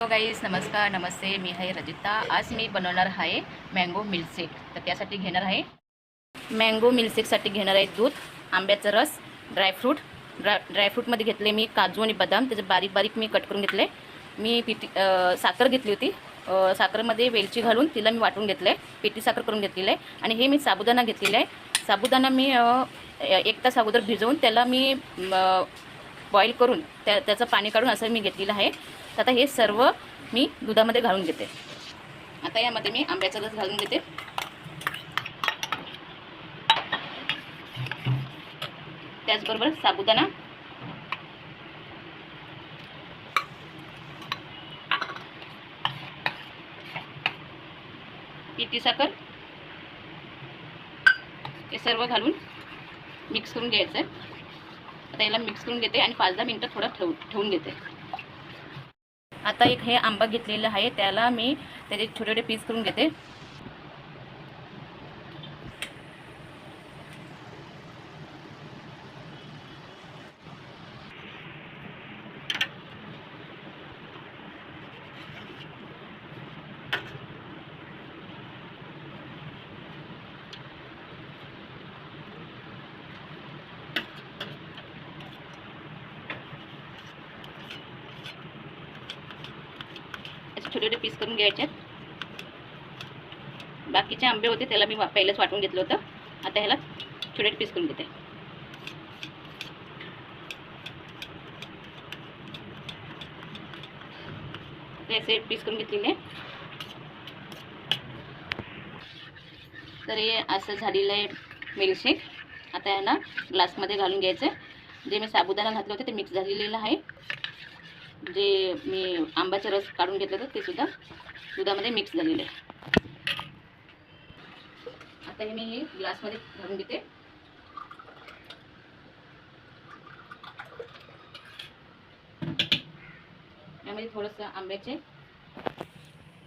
Hello guys, नमस्कार, नमस्ते. मी आहे रजिता. आज मी बनवणार आहे मँगो मिल्कशेक. तर त्यासाठी घेणार आहे मँगो मिल्कशेकसाठी घेणार आहे दूध, आंब्याचा रस, ड्रायफ्रूटमध्ये घेतले मी काजू आणि बदाम. त्याचे बारीक बारीक मी कट करून घेतले. मी साखर घेतली होती. साखरेमध्ये वेलची घालून तिला मी वाटून घेतलं आहे. पिठी साखर करून घेतलेलं आहे. आणि हे मी साबुदाणा घेतलेला आहे. साबुदाणा मी 1 तास अगोदर भिजवून त्याला मी बॉईल करून त्याचं पाणी काढून असं मी घेतलेलं आहे. तर आता हे सर्व मी दुधामध्ये घालून घेते. आता यामध्ये मी आंब्याचा रस घालून घेते. त्याचबरोबर साबुदाणा, पिठी साखर हे सर्व घालून मिक्स करून घ्यायचं आहे. आता याला मिक्स करून घेते आणि 5-10 मिनिटं थोडं ठेवून घेते. आता एक हे आंबा घेतलेला आहे, त्याला मी त्याचे छोटे छोटे पीस करून घेते. छोटे छोटे पीस करून घ्यायचे. बाकीचे आंबे होते त्याला मी पहिलेच वाटून घेतलं होतं. आता ह्याला छोटे पीस करून घेते. असे पीस करून घेतलेले. तर हे असं झालेलं आहे मिल्कशेक. आता ह्याला ग्लासमध्ये घालून घ्यायचं. जे मी साबुदाणा घातलं होतं ते मिक्स झालेलं आहे. जे मी आंब्याचा रस काढून घेतलं होतं ते सुद्धा दुधामध्ये मिक्स झालेलं आहे. आता हे मी ग्लासमध्ये घालून घेते. यामध्ये थोडंसं आंब्याचे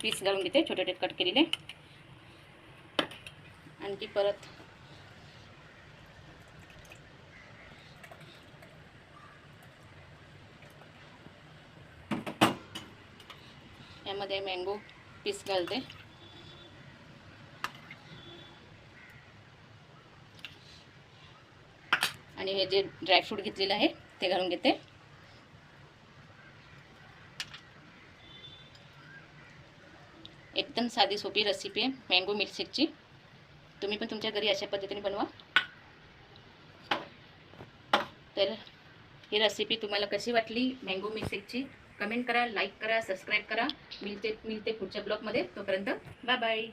पीस घालून घेते, छोटे छोटे कट केलेले. आणखी परत यामध्ये मँगो पीस घालते. आणि हे जे ड्रायफ्रूट घेतलेलं आहे ते घालून घेते. एकदम साधी सोपी रेसिपी आहे मँगो मिल्कशेकची. तुम्ही पण तुमच्या घरी अशा पद्धतीने बनवा. तर ही रेसिपी तुम्हाला कशी वाटली मँगो मिल्कशेकची कमेंट करा, लाईक करा, सबस्क्राईब करा. मिळते पुढच्या ब्लॉगमध्ये. तोपर्यंत बाय बाय.